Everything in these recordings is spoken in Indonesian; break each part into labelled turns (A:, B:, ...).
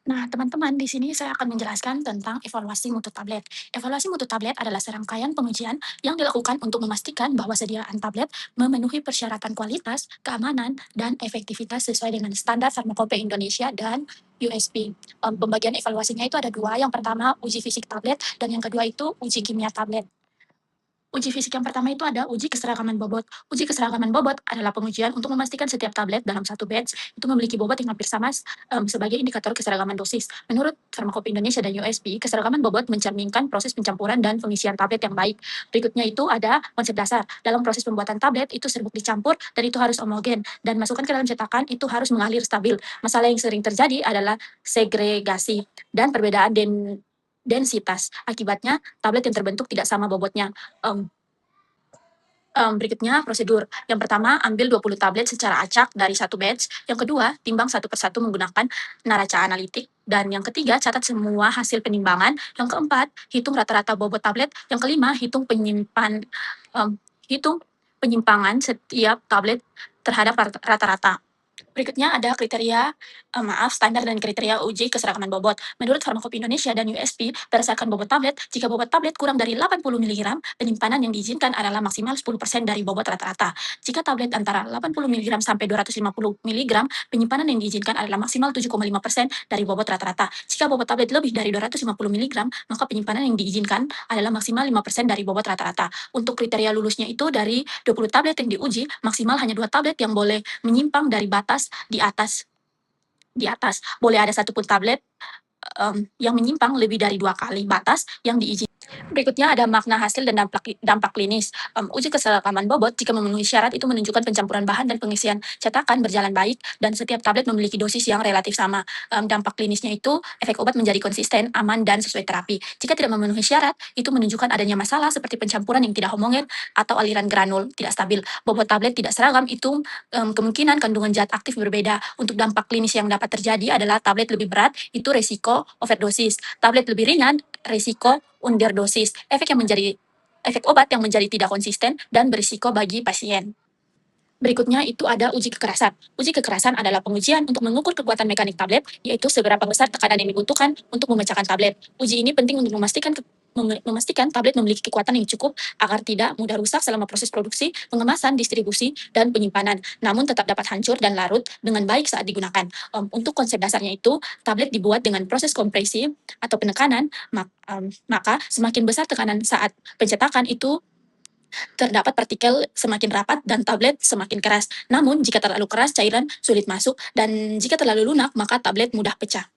A: Nah, teman-teman, di sini saya akan menjelaskan tentang evaluasi mutu tablet. Evaluasi mutu tablet adalah serangkaian pengujian yang dilakukan untuk memastikan bahwa sediaan tablet memenuhi persyaratan kualitas, keamanan, dan efektivitas sesuai dengan standar Farmakope Indonesia dan USP. Pembagian evaluasinya itu ada dua. Yang pertama, uji fisik tablet, dan yang kedua itu uji kimia tablet. Uji fisik yang pertama itu ada uji keseragaman bobot. Uji keseragaman bobot adalah pengujian untuk memastikan setiap tablet dalam satu batch itu memiliki bobot yang hampir sama sebagai indikator keseragaman dosis. Menurut Farmakope Indonesia dan USP, keseragaman bobot mencerminkan proses pencampuran dan pengisian tablet yang baik. Berikutnya itu ada konsep dasar. Dalam proses pembuatan tablet itu serbuk dicampur dan itu harus homogen dan masukkan ke dalam cetakan itu harus mengalir stabil. Masalah yang sering terjadi adalah segregasi dan perbedaan densitas. Akibatnya tablet yang terbentuk tidak sama bobotnya. Berikutnya prosedur. Yang pertama, ambil 20 tablet secara acak dari satu batch. Yang kedua, timbang satu persatu menggunakan neraca analitik. Dan yang ketiga, catat semua hasil penimbangan. Yang keempat, hitung rata-rata bobot tablet. Yang kelima, hitung penyimpangan setiap tablet terhadap rata-rata. Berikutnya ada standar dan kriteria uji keseragaman bobot. Menurut Farmakope Indonesia dan USP, berdasarkan bobot tablet, jika bobot tablet kurang dari 80 mg, penyimpanan yang diizinkan adalah maksimal 10% dari bobot rata-rata. Jika tablet antara 80 mg sampai 250 mg, penyimpanan yang diizinkan adalah maksimal 7,5% dari bobot rata-rata. Jika bobot tablet lebih dari 250 mg, maka penyimpanan yang diizinkan adalah maksimal 5% dari bobot rata-rata. Untuk kriteria lulusnya itu dari 20 tablet yang diuji, maksimal hanya 2 tablet yang boleh menyimpang dari batas di atas. Boleh ada satu pun tablet yang menyimpang lebih dari 2 kali batas yang diizinkan. Berikutnya ada makna hasil dan dampak klinis. Uji keseragaman bobot jika memenuhi syarat itu menunjukkan pencampuran bahan dan pengisian cetakan berjalan baik dan setiap tablet memiliki dosis yang relatif sama. Dampak klinisnya itu efek obat menjadi konsisten, aman, dan sesuai terapi. Jika tidak memenuhi syarat, itu menunjukkan adanya masalah seperti pencampuran yang tidak homogen atau aliran granul tidak stabil. Bobot tablet tidak seragam itu kemungkinan kandungan zat aktif berbeda. Untuk dampak klinis yang dapat terjadi adalah tablet lebih berat, itu resiko overdosis. Tablet lebih ringan, risiko underdosis, efek obat yang menjadi tidak konsisten dan berisiko bagi pasien. Berikutnya itu ada uji kekerasan. Uji kekerasan adalah pengujian untuk mengukur kekuatan mekanik tablet, yaitu seberapa besar tekanan yang dibutuhkan untuk memecahkan tablet. Uji ini penting untuk memastikan tablet memiliki kekuatan yang cukup agar tidak mudah rusak selama proses produksi, pengemasan, distribusi, dan penyimpanan, namun tetap dapat hancur dan larut dengan baik saat digunakan. Untuk konsep dasarnya itu, tablet dibuat dengan proses kompresi atau penekanan, maka semakin besar tekanan saat pencetakan itu terdapat partikel semakin rapat dan tablet semakin keras. Namun, jika terlalu keras, cairan sulit masuk, dan jika terlalu lunak, maka tablet mudah pecah.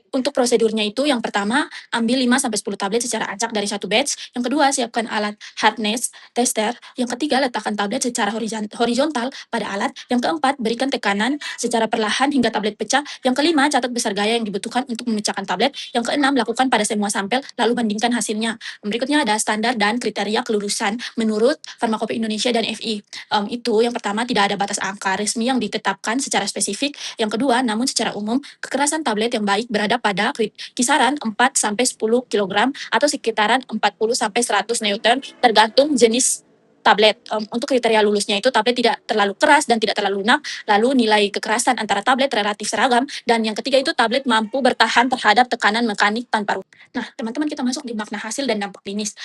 A: Untuk prosedurnya itu, yang pertama, ambil 5-10 tablet secara acak dari satu batch. Yang kedua, siapkan alat hardness tester. Yang ketiga, letakkan tablet secara horizontal pada alat. Yang keempat, berikan tekanan secara perlahan hingga tablet pecah. Yang kelima, catat besar gaya yang dibutuhkan untuk memecahkan tablet. Yang keenam, lakukan pada semua sampel, lalu bandingkan hasilnya. Berikutnya ada standar dan kriteria kelulusan menurut Farmakope Indonesia dan FI. Itu yang pertama, tidak ada batas angka resmi yang ditetapkan secara spesifik. Yang kedua, namun secara umum, kekerasan tablet yang baik berada pada kisaran 4-10 kg atau sekitaran 40-100 Newton tergantung jenis tablet. Untuk kriteria lulusnya itu tablet tidak terlalu keras dan tidak terlalu lunak, lalu nilai kekerasan antara tablet relatif seragam, dan yang ketiga itu tablet mampu bertahan terhadap tekanan mekanik tanpa rusak. Nah, teman-teman, kita masuk di makna hasil dan dampak klinis.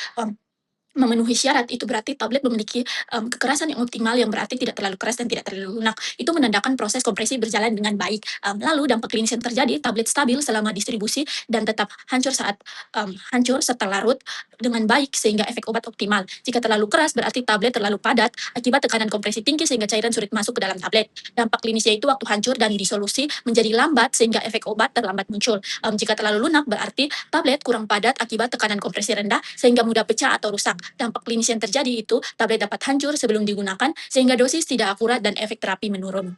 A: Memenuhi syarat itu berarti tablet memiliki kekerasan yang optimal, yang berarti tidak terlalu keras dan tidak terlalu lunak. Itu menandakan proses kompresi berjalan dengan baik. Lalu dampak klinis yang terjadi, tablet stabil selama distribusi dan tetap hancur serta larut dengan baik sehingga efek obat optimal. Jika terlalu keras berarti tablet terlalu padat akibat tekanan kompresi tinggi sehingga cairan sulit masuk ke dalam tablet. Dampak klinisnya itu waktu hancur dan disolusi menjadi lambat sehingga efek obat terlambat muncul. Jika terlalu lunak berarti tablet kurang padat akibat tekanan kompresi rendah sehingga mudah pecah atau rusak. Dampak klinis yang terjadi itu tablet dapat hancur sebelum digunakan sehingga dosis tidak akurat dan efek terapi menurun.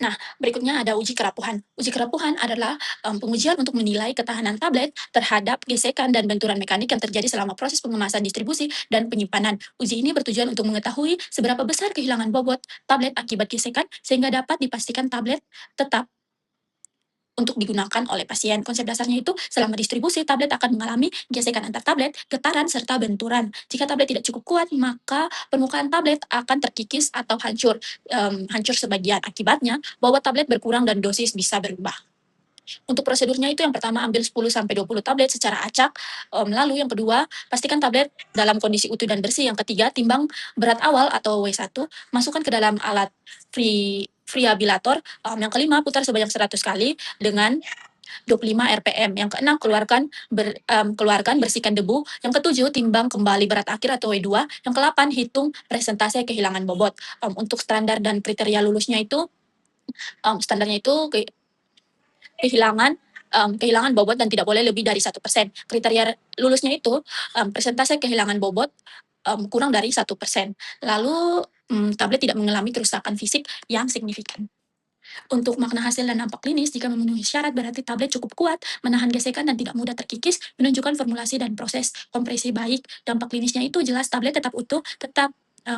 A: Nah, berikutnya ada uji kerapuhan. Uji kerapuhan adalah pengujian untuk menilai ketahanan tablet terhadap gesekan dan benturan mekanik yang terjadi selama proses pengemasan, distribusi, dan penyimpanan. Uji ini bertujuan untuk mengetahui seberapa besar kehilangan bobot tablet akibat gesekan sehingga dapat dipastikan tablet tetap untuk digunakan oleh pasien. Konsep dasarnya itu selama distribusi, tablet akan mengalami gesekan antar tablet, getaran, serta benturan. Jika tablet tidak cukup kuat, maka permukaan tablet akan terkikis atau hancur sebagian. Akibatnya, bobot tablet berkurang dan dosis bisa berubah. Untuk prosedurnya itu yang pertama ambil 10 sampai 20 tablet secara acak, lalu yang kedua pastikan tablet dalam kondisi utuh dan bersih, yang ketiga timbang berat awal atau W1, masukkan ke dalam alat Freeabilator, yang kelima putar sebanyak 100 kali dengan 25 RPM, yang keenam keluarkan bersihkan debu, yang ketujuh timbang kembali berat akhir atau W2, yang ke-8 hitung persentase kehilangan bobot. Untuk standar dan kriteria lulusnya itu, standarnya itu kehilangan kehilangan bobot dan tidak boleh lebih dari 1%. Kriteria lulusnya itu persentase kehilangan bobot kurang dari 1%. Lalu tablet tidak mengalami kerusakan fisik yang signifikan. Untuk makna hasil dan dampak klinis, jika memenuhi syarat berarti tablet cukup kuat, menahan gesekan dan tidak mudah terkikis, menunjukkan formulasi dan proses kompresi baik. Dampak klinisnya itu jelas tablet tetap utuh, tetap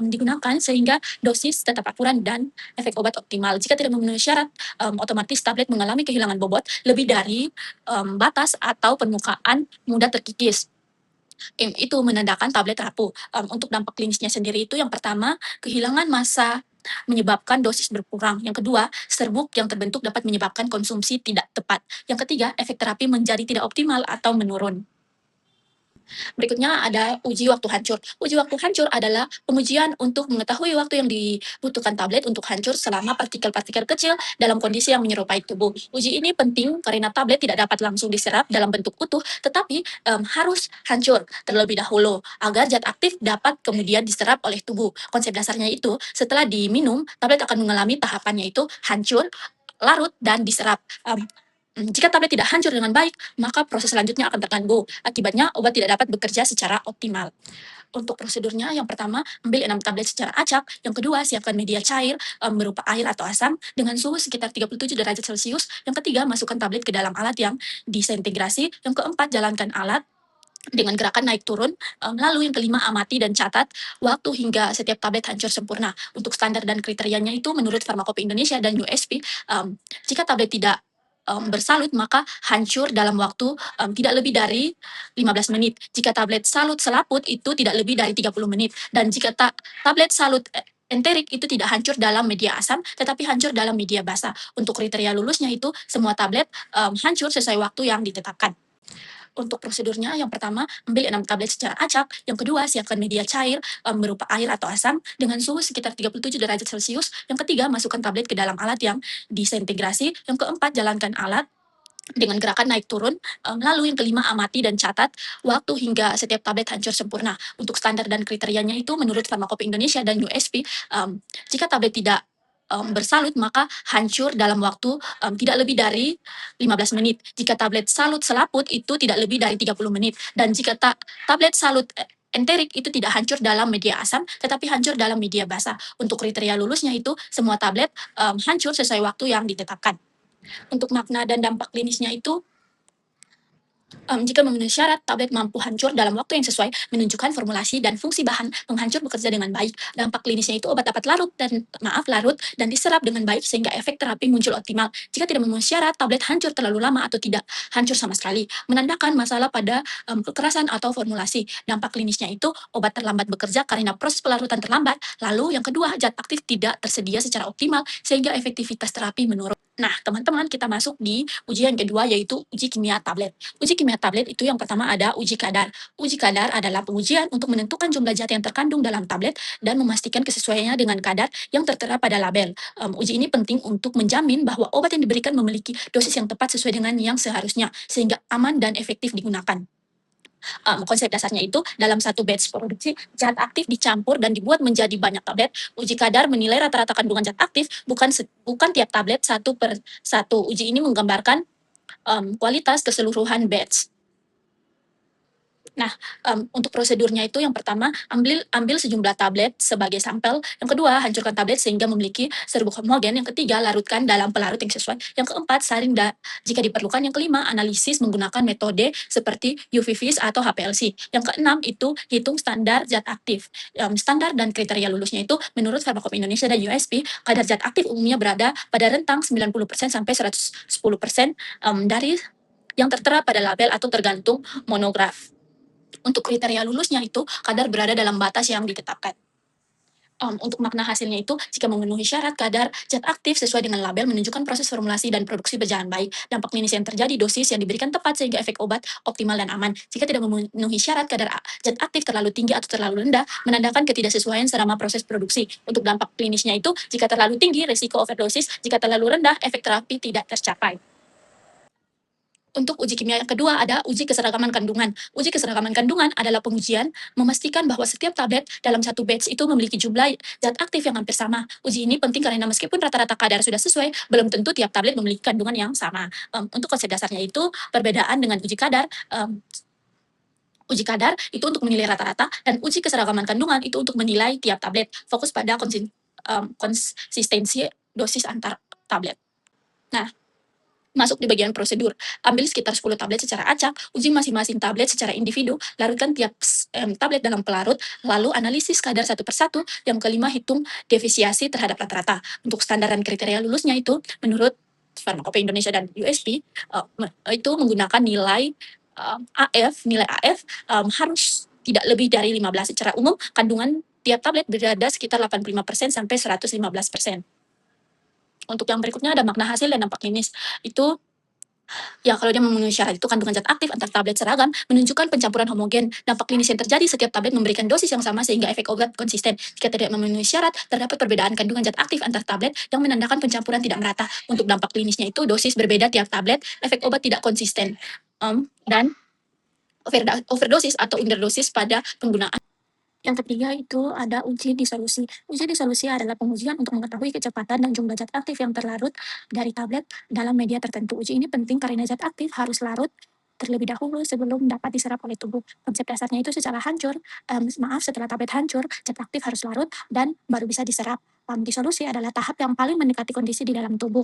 A: digunakan sehingga dosis tetap akurat dan efek obat optimal. Jika tidak memenuhi syarat, otomatis tablet mengalami kehilangan bobot lebih dari batas atau permukaan mudah terkikis. Itu menandakan tablet rapuh. Untuk dampak klinisnya sendiri itu yang pertama, kehilangan massa menyebabkan dosis berkurang. Yang kedua, serbuk yang terbentuk dapat menyebabkan konsumsi tidak tepat. Yang ketiga, efek terapi menjadi tidak optimal atau menurun. Berikutnya ada uji waktu hancur. Uji waktu hancur adalah pengujian untuk mengetahui waktu yang dibutuhkan tablet untuk hancur selama partikel-partikel kecil dalam kondisi yang menyerupai tubuh. Uji ini penting karena tablet tidak dapat langsung diserap dalam bentuk utuh, tetapi harus hancur terlebih dahulu agar zat aktif dapat kemudian diserap oleh tubuh. Konsep dasarnya itu, setelah diminum, tablet akan mengalami tahapannya itu hancur, larut, dan diserap. Jika tablet tidak hancur dengan baik, maka proses selanjutnya akan terganggu. Akibatnya, obat tidak dapat bekerja secara optimal. Untuk prosedurnya, yang pertama, ambil 6 tablet secara acak. Yang kedua, siapkan media cair berupa air atau asam dengan suhu sekitar 37 derajat Celcius. Yang ketiga, masukkan tablet ke dalam alat yang disintegrasi. Yang keempat, jalankan alat dengan gerakan naik turun. Lalu yang kelima, amati dan catat waktu hingga setiap tablet hancur sempurna. Untuk standar dan kriterianya itu menurut Farmakope Indonesia dan USP, jika tablet tidak bersalut maka hancur dalam waktu tidak lebih dari 15 menit. Jika tablet salut selaput itu tidak lebih dari 30 menit. Dan jika tablet salut enterik itu tidak hancur dalam media asam, tetapi hancur dalam media basah. Untuk kriteria lulusnya itu semua tablet hancur sesuai waktu yang ditetapkan. Untuk prosedurnya, yang pertama, ambil 6 tablet secara acak. Yang kedua, siapkan media cair berupa air atau asam dengan suhu sekitar 37 derajat Celcius. Yang ketiga, masukkan tablet ke dalam alat yang disintegrasi. Yang keempat, jalankan alat dengan gerakan naik turun. Lalu yang kelima, amati dan catat waktu hingga setiap tablet hancur sempurna. Untuk standar dan kriterianya itu menurut Farmakope Indonesia dan USP, jika tablet tidak bersalut maka hancur dalam waktu tidak lebih dari 15 menit. Jika tablet salut selaput itu tidak lebih dari 30 menit. Dan jika tablet salut enterik itu tidak hancur dalam media asam, tetapi hancur dalam media basah. Untuk kriteria lulusnya itu semua tablet hancur sesuai waktu yang ditetapkan. Untuk makna dan dampak klinisnya itu, jika memenuhi syarat, tablet mampu hancur dalam waktu yang sesuai, menunjukkan formulasi dan fungsi bahan penghancur bekerja dengan baik. Dampak klinisnya itu obat dapat larut dan diserap dengan baik sehingga efek terapi muncul optimal. Jika tidak memenuhi syarat, tablet hancur terlalu lama atau tidak hancur sama sekali, menandakan masalah pada kekerasan atau formulasi. Dampak klinisnya itu obat terlambat bekerja karena proses pelarutan terlambat. Lalu yang kedua, zat aktif tidak tersedia secara optimal sehingga efektivitas terapi menurun. Nah, teman-teman, kita masuk di ujian kedua yaitu uji kimia tablet. Uji kimia tablet itu yang pertama ada uji kadar. Uji kadar adalah pengujian untuk menentukan jumlah zat yang terkandung dalam tablet dan memastikan kesesuaiannya dengan kadar yang tertera pada label. Uji ini penting untuk menjamin bahwa obat yang diberikan memiliki dosis yang tepat sesuai dengan yang seharusnya, sehingga aman dan efektif digunakan. Konsep dasarnya itu dalam satu batch produksi, zat aktif dicampur dan dibuat menjadi banyak tablet. Uji kadar menilai rata-rata kandungan zat aktif, bukan tiap tablet satu per satu. Uji ini menggambarkan kualitas keseluruhan batch. Nah, untuk prosedurnya itu yang pertama, ambil sejumlah tablet sebagai sampel. Yang kedua, hancurkan tablet sehingga memiliki serbuk homogen. Yang ketiga, larutkan dalam pelarut yang sesuai. Yang keempat, saring jika diperlukan. Yang kelima, analisis menggunakan metode seperti UV-Vis atau HPLC. Yang keenam itu hitung standar zat aktif. Standar dan kriteria lulusnya itu menurut Farmakope Indonesia dan USP, kadar zat aktif umumnya berada pada rentang 90% sampai 110% dari yang tertera pada label atau tergantung monograf. Untuk kriteria lulusnya itu kadar berada dalam batas yang ditetapkan. Untuk makna hasilnya itu, jika memenuhi syarat, kadar zat aktif sesuai dengan label menunjukkan proses formulasi dan produksi berjalan baik. Dampak klinis yang terjadi, dosis yang diberikan tepat sehingga efek obat optimal dan aman. Jika tidak memenuhi syarat, kadar zat aktif terlalu tinggi atau terlalu rendah, menandakan ketidaksesuaian selama proses produksi. Untuk dampak klinisnya itu, jika terlalu tinggi, risiko overdosis, jika terlalu rendah, efek terapi tidak tercapai. Untuk uji kimia yang kedua ada uji keseragaman kandungan. Uji keseragaman kandungan adalah pengujian memastikan bahwa setiap tablet dalam satu batch itu memiliki jumlah zat aktif yang hampir sama. Uji ini penting karena meskipun rata-rata kadar sudah sesuai, belum tentu tiap tablet memiliki kandungan yang sama. Untuk konsep dasarnya itu perbedaan dengan uji kadar. Uji kadar itu untuk menilai rata-rata dan uji keseragaman kandungan itu untuk menilai tiap tablet. Fokus pada konsistensi dosis antar tablet. Nah, masuk di bagian prosedur. Ambil sekitar 10 tablet secara acak, uji masing-masing tablet secara individu, larutkan tiap tablet dalam pelarut, lalu analisis kadar satu persatu. Yang kelima, hitung defisiasi terhadap rata-rata. Untuk standar dan kriteria lulusnya itu, menurut Pharmacopeia Indonesia dan USP, itu menggunakan nilai nilai AF harus tidak lebih dari 15. Secara umum, kandungan tiap tablet berada sekitar 85% sampai 115%. Untuk yang berikutnya ada makna hasil dan dampak klinis. Itu ya kalau dia memenuhi syarat itu kandungan zat aktif antar tablet seragam, menunjukkan pencampuran homogen. Dampak klinis yang terjadi setiap tablet memberikan dosis yang sama sehingga efek obat konsisten. Jika tidak memenuhi syarat, terdapat perbedaan kandungan zat aktif antar tablet yang menandakan pencampuran tidak merata. Untuk dampak klinisnya itu dosis berbeda tiap tablet, efek obat tidak konsisten. Dan overdosis atau underdosis pada penggunaan. Yang ketiga itu ada uji disolusi. Uji disolusi adalah pengujian untuk mengetahui kecepatan dan jumlah zat aktif yang terlarut dari tablet dalam media tertentu. Uji ini penting karena zat aktif harus larut terlebih dahulu sebelum dapat diserap oleh tubuh. Konsep dasarnya itu secara hancur, setelah tablet hancur, zat aktif harus larut dan baru bisa diserap. Disolusi adalah tahap yang paling mendekati kondisi di dalam tubuh.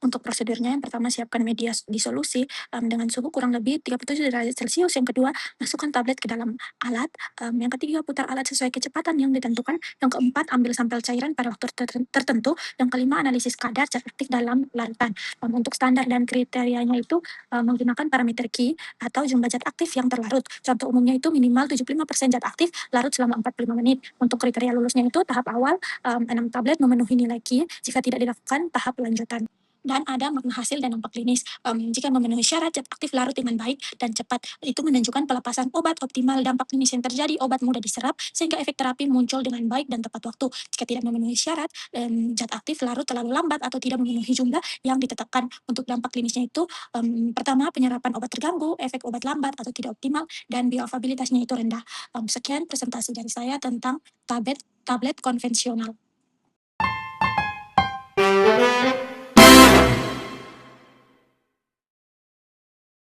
A: Untuk prosedurnya, yang pertama siapkan media disolusi dengan suhu kurang lebih 37 derajat Celcius. Yang kedua, masukkan tablet ke dalam alat. Yang ketiga, putar alat sesuai kecepatan yang ditentukan. Yang keempat, ambil sampel cairan pada waktu tertentu. Yang kelima, analisis kadar zat aktif dalam larutan. Untuk standar dan kriterianya itu menggunakan parameter Ki atau jumlah zat aktif yang terlarut. Contoh umumnya itu minimal 75% zat aktif larut selama 45 menit. Untuk kriteria lulusnya itu tahap awal 6 tablet memenuhi nilai Ki. Jika tidak dilakukan, tahap lanjutan. Dan ada makna hasil dan dampak klinis. Jika memenuhi syarat, zat aktif larut dengan baik dan cepat. Itu menunjukkan pelepasan obat optimal. Dampak klinis yang terjadi, obat mudah diserap sehingga efek terapi muncul dengan baik dan tepat waktu. Jika tidak memenuhi syarat, zat aktif larut terlalu lambat atau tidak memenuhi jumlah yang ditetapkan. Untuk dampak klinisnya itu, pertama penyerapan obat terganggu, efek obat lambat atau tidak optimal, dan bioavailabilitasnya itu rendah. Sekian presentasi dari saya tentang tablet konvensional.